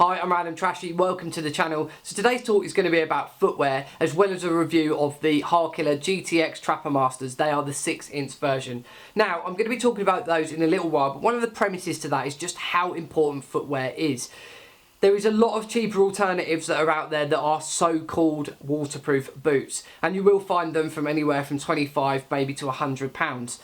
Hi, I'm Adam Trashy, welcome to the channel. So today's talk is going to be about footwear as well as a review of the Harkila GTX Trapper Masters. They are the 6-inch version. Now, I'm going to be talking about those in a little while, but one of the premises to that is just how important footwear is. There is a lot of cheaper alternatives that are out there that are so-called waterproof boots, and you will find them from anywhere from 25 maybe to £100.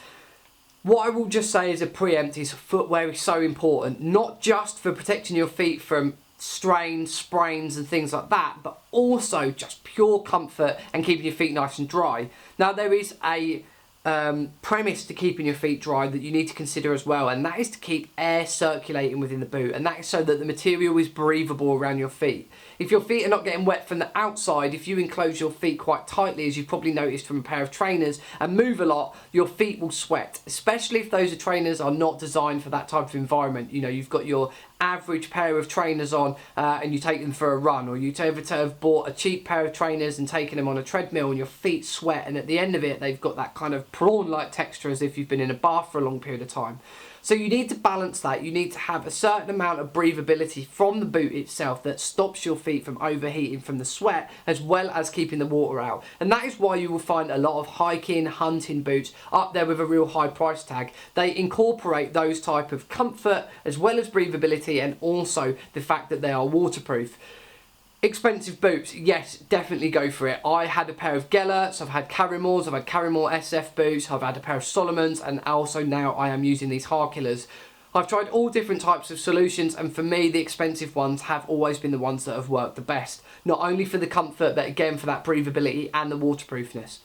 What I will just say as a preempt is footwear is so important, not just for protecting your feet from strains, sprains and things like that, but also just pure comfort and keeping your feet nice and dry. Now there is a premise to keeping your feet dry that you need to consider as well, and that is to keep air circulating within the boot, and that is so that the material is breathable around your feet. If your feet are not getting wet from the outside, if you enclose your feet quite tightly, as you've probably noticed from a pair of trainers, and move a lot, your feet will sweat, especially if those trainers are not designed for that type of environment. You know, you've got your average pair of trainers on and you take them for a run, or you ever have bought a cheap pair of trainers and taken them on a treadmill and your feet sweat, and at the end of it they've got that kind of prawn-like texture as if you've been in a bath for a long period of time. So you need to balance that. You need to have a certain amount of breathability from the boot itself that stops your feet from overheating from the sweat, as well as keeping the water out. And that is why you will find a lot of hiking, hunting boots up there with a real high price tag. They incorporate those type of comfort as well as breathability, and also the fact that they are waterproof. Expensive boots, yes, definitely go for it. I had a pair of Gellerts, I've had Carrimores, I've had Carrimore SF boots, I've had a pair of Solomons, and also now I am using these Harkilas. I've tried all different types of solutions, and for me the expensive ones have always been the ones that have worked the best. Not only for the comfort, but again for that breathability and the waterproofness.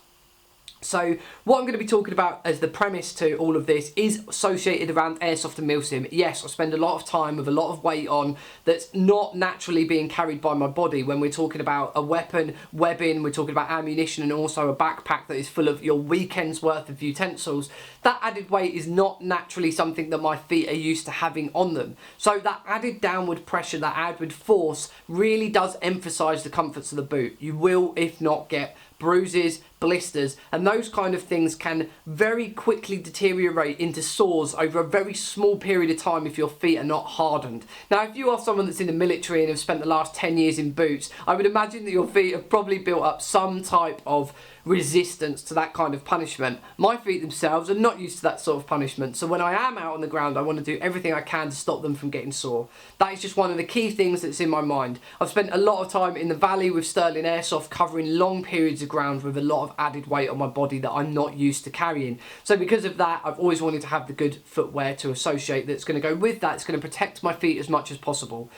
So what I'm going to be talking about as the premise to all of this is associated around Airsoft and Milsim. Yes, I spend a lot of time with a lot of weight on that's not naturally being carried by my body. When we're talking about a weapon, webbing, we're talking about ammunition, and also a backpack that is full of your weekend's worth of utensils, that added weight is not naturally something that my feet are used to having on them. So that added downward pressure, that added force really does emphasise the comforts of the boot. You will, if not, get bruises, blisters, and those kind of things can very quickly deteriorate into sores over a very small period of time if your feet are not hardened. Now, if you are someone that's in the military and have spent the last 10 years in boots, I would imagine that your feet have probably built up some type of resistance to that kind of punishment. My feet themselves are not used to that sort of punishment, so when I am out on the ground I want to do everything I can to stop them from getting sore. That is just one of the key things that's in my mind. I've spent a lot of time in the valley with Sterling Airsoft, covering long periods of ground with a lot of added weight on my body that I'm not used to carrying. So because of that, I've always wanted to have the good footwear to associate that's going to go with that. It's going to protect my feet as much as possible.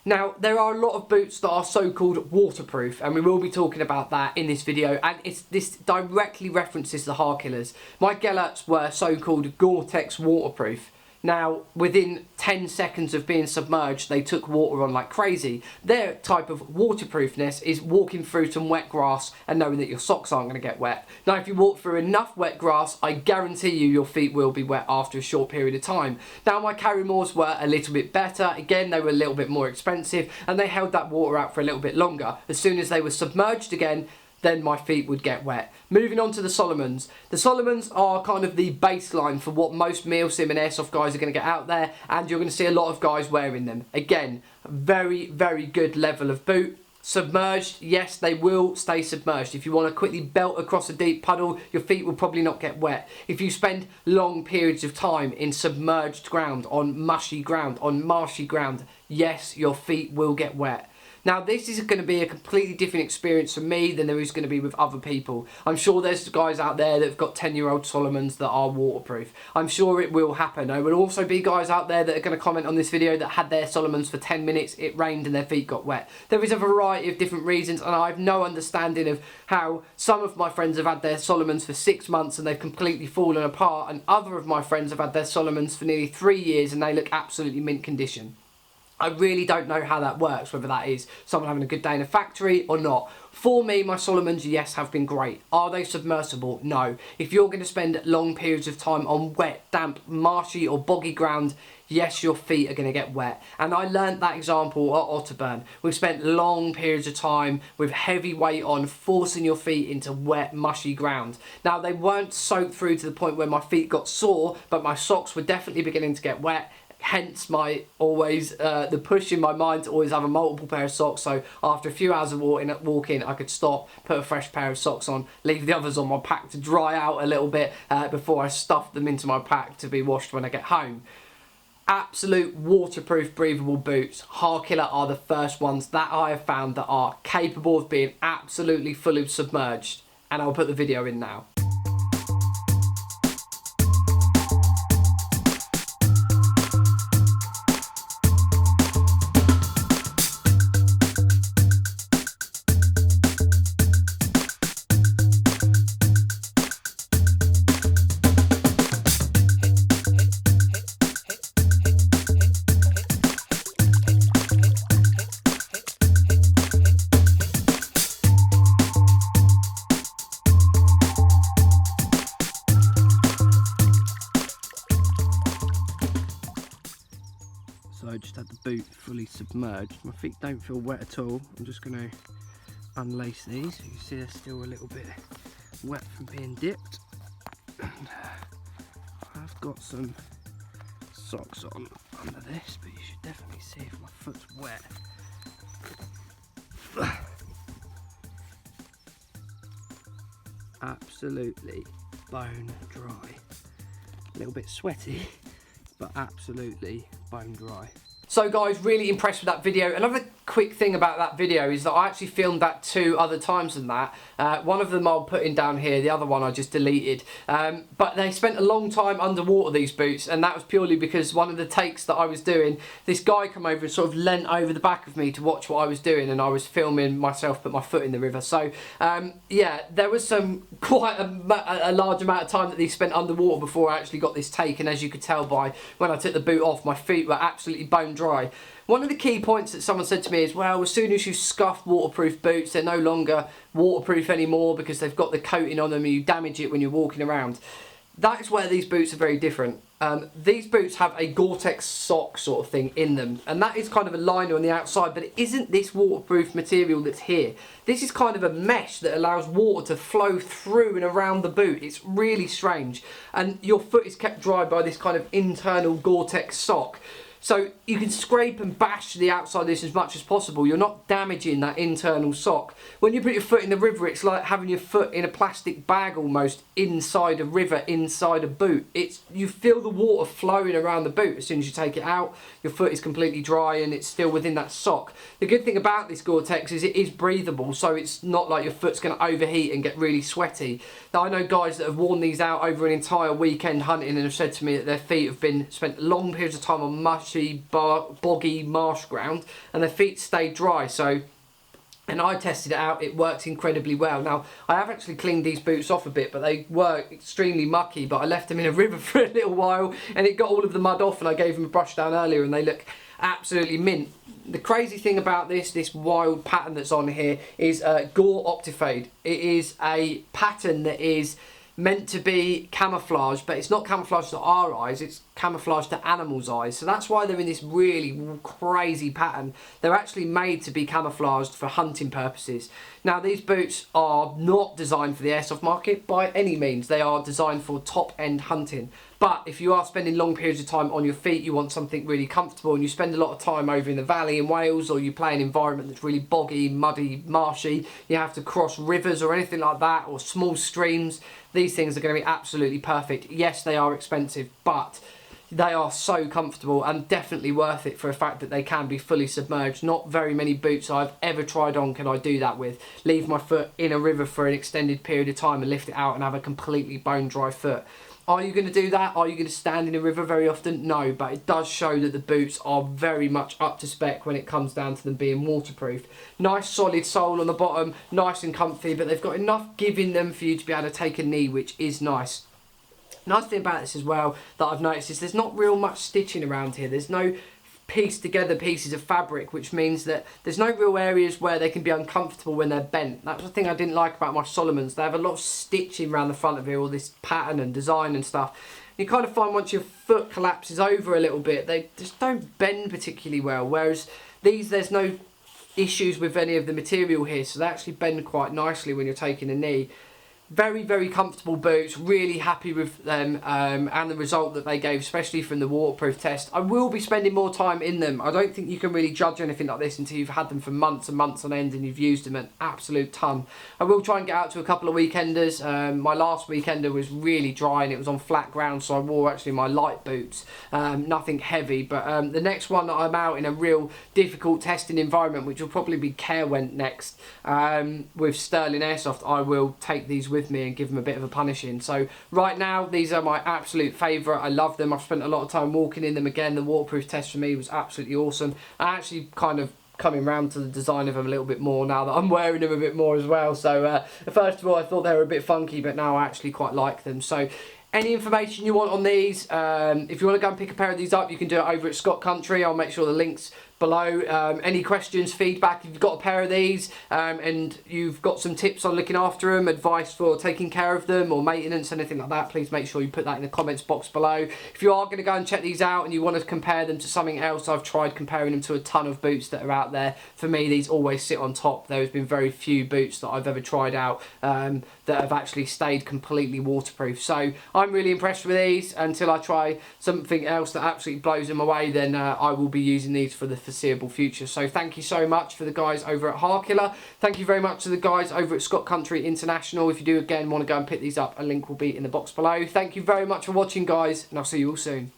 Now, there are a lot of boots that are so-called waterproof, and we will be talking about that in this video, and this directly references the Harkilas. My Gellerts were so-called GORE-TEX waterproof. Now, within 10 seconds of being submerged, they took water on like crazy. Their type of waterproofness is walking through some wet grass and knowing that your socks aren't going to get wet. Now, if you walk through enough wet grass, I guarantee you your feet will be wet after a short period of time. Now, my Carrimores were a little bit better. Again, they were a little bit more expensive, and they held that water out for a little bit longer. As soon as they were submerged again, then my feet would get wet. Moving on to the Solomons. The Solomons are kind of the baseline for what most Milsim and Airsoft guys are going to get out there, and you're going to see a lot of guys wearing them. Again, very, very good level of boot. Submerged, yes, they will stay submerged. If you want to quickly belt across a deep puddle, your feet will probably not get wet. If you spend long periods of time in submerged ground, on mushy ground, on marshy ground, yes, your feet will get wet. Now, this is going to be a completely different experience for me than there is going to be with other people. I'm sure there's guys out there that have got 10-year-old Solomons that are waterproof. I'm sure it will happen. There will also be guys out there that are going to comment on this video that had their Solomons for 10 minutes, it rained and their feet got wet. There is a variety of different reasons, and I have no understanding of how some of my friends have had their Solomons for 6 months and they've completely fallen apart, and other of my friends have had their Solomons for nearly 3 years and they look absolutely mint condition. I really don't know how that works, whether that is someone having a good day in a factory or not. For me, my Solomons, yes, have been great. Are they submersible? No. If you're going to spend long periods of time on wet, damp, marshy or boggy ground, yes, your feet are going to get wet. And I learnt that example at Otterburn. We've spent long periods of time with heavy weight on, forcing your feet into wet, mushy ground. Now, they weren't soaked through to the point where my feet got sore, but my socks were definitely beginning to get wet. hence my always the push in my mind to always have a multiple pair of socks, so after a few hours of walking I could stop, put a fresh pair of socks on, leave the others on my pack to dry out a little bit before I stuff them into my pack to be washed when I get home. Absolute waterproof breathable boots. Härkila are the first ones that I have found that are capable of being absolutely fully submerged, and I'll put the video in now. So I just had the boot fully submerged. My feet don't feel wet at all. I'm just going to unlace these. You can see they're still a little bit wet from being dipped. And I've got some socks on under this, but you should definitely see if my foot's wet. Absolutely bone dry. A little bit sweaty, but absolutely bone dry. So guys, really impressed with that video. Another quick thing about that video is that I actually filmed that 2 other times than that. One of them I'll put in down here, the other one I just deleted. But they spent a long time underwater, these boots, and that was purely because one of the takes that I was doing, this guy come over and sort of leant over the back of me to watch what I was doing, and I was filming myself put my foot in the river. So yeah, there was quite a large amount of time that they spent underwater before I actually got this take, and as you could tell by when I took the boot off, my feet were absolutely bone dry. One of the key points that someone said to me is, well, as soon as you scuff waterproof boots, they're no longer waterproof anymore because they've got the coating on them and you damage it when you're walking around. That is where these boots are very different. These boots have a GORE-TEX sock sort of thing in them, and that is kind of a liner on the outside, but it isn't this waterproof material that's here. This is kind of a mesh that allows water to flow through and around the boot. It's really strange, and your foot is kept dry by this kind of internal GORE-TEX sock. So you can scrape and bash the outside of this as much as possible. You're not damaging that internal sock. When you put your foot in the river, it's like having your foot in a plastic bag almost inside a river, inside a boot. You feel the water flowing around the boot. As soon as you take it out, your foot is completely dry and it's still within that sock. The good thing about this GORE-TEX is it is breathable, so it's not like your foot's going to overheat and get really sweaty. Now, I know guys that have worn these out over an entire weekend hunting and have said to me that their feet have been spent long periods of time on mushy, boggy marsh ground and their feet stayed dry. So, and I tested it out, it works incredibly well. Now, I have actually cleaned these boots off a bit, but they were extremely mucky, but I left them in a river for a little while and it got all of the mud off, and I gave them a brush down earlier and they look absolutely mint. The crazy thing about this wild pattern that's on here is GORE OPTIFADE. It is a pattern that is meant to be camouflage, but it's not camouflage to our eyes, it's camouflage to animals' eyes. So that's why they're in this really crazy pattern. They're actually made to be camouflaged for hunting purposes. Now, these boots are not designed for the airsoft market by any means. They are designed for top-end hunting. But if you are spending long periods of time on your feet, you want something really comfortable, and you spend a lot of time over in the valley in Wales, or you play an environment that's really boggy, muddy, marshy, you have to cross rivers or anything like that, or small streams, these things are going to be absolutely perfect. Yes, they are expensive, but they are so comfortable and definitely worth it for a fact that they can be fully submerged. Not very many boots I've ever tried on can I do that with. Leave my foot in a river for an extended period of time and lift it out and have a completely bone dry foot. Are you going to do that? Are you going to stand in a river very often? No, but it does show that the boots are very much up to spec when it comes down to them being waterproof. Nice solid sole on the bottom, nice and comfy, but they've got enough give in them for you to be able to take a knee, which is nice. Nice thing about this as well that I've noticed is there's not real much stitching around here. There's no pieced together pieces of fabric, which means that there's no real areas where they can be uncomfortable when they're bent. That's the thing I didn't like about my Solomons. They have a lot of stitching around the front of here, all this pattern and design and stuff. You kind of find once your foot collapses over a little bit, they just don't bend particularly well, whereas these, there's no issues with any of the material here, so they actually bend quite nicely when you're taking a knee. Very, very comfortable boots, really happy with them and the result that they gave, especially from the waterproof test. I will be spending more time in them. I don't think you can really judge anything like this until you've had them for months and months on end and you've used them an absolute ton. I will try and get out to a couple of weekenders. My last weekender was really dry and it was on flat ground, so I wore actually my light boots, nothing heavy. But the next one that I'm out in a real difficult testing environment, which will probably be Carewent next, with Sterling Airsoft, I will take these with me and give them a bit of a punishing. So right now these are my absolute favourite. I love them. I've spent a lot of time walking in them again. The waterproof test for me was absolutely awesome. I actually kind of coming round to the design of them a little bit more now that I'm wearing them a bit more as well. So first of all, I thought they were a bit funky, but now I actually quite like them. So any information you want on these, if you want to go and pick a pair of these up, you can do it over at Scott Country. I'll make sure the links below. Any questions, feedback, if you've got a pair of these and you've got some tips on looking after them, advice for taking care of them or maintenance, anything like that, please make sure you put that in the comments box below. If you are going to go and check these out and you want to compare them to something else, I've tried comparing them to a ton of boots that are out there. For me, these always sit on top. There has been very few boots that I've ever tried out that have actually stayed completely waterproof. So I'm really impressed with these. Until I try something else that absolutely blows them away, then I will be using these for the foreseeable future. So thank you so much for the guys over at Harkila. Thank you very much to the guys over at Scott Country International. If you do again want to go and pick these up, a link will be in the box below. Thank you very much for watching, guys, and I'll see you all soon.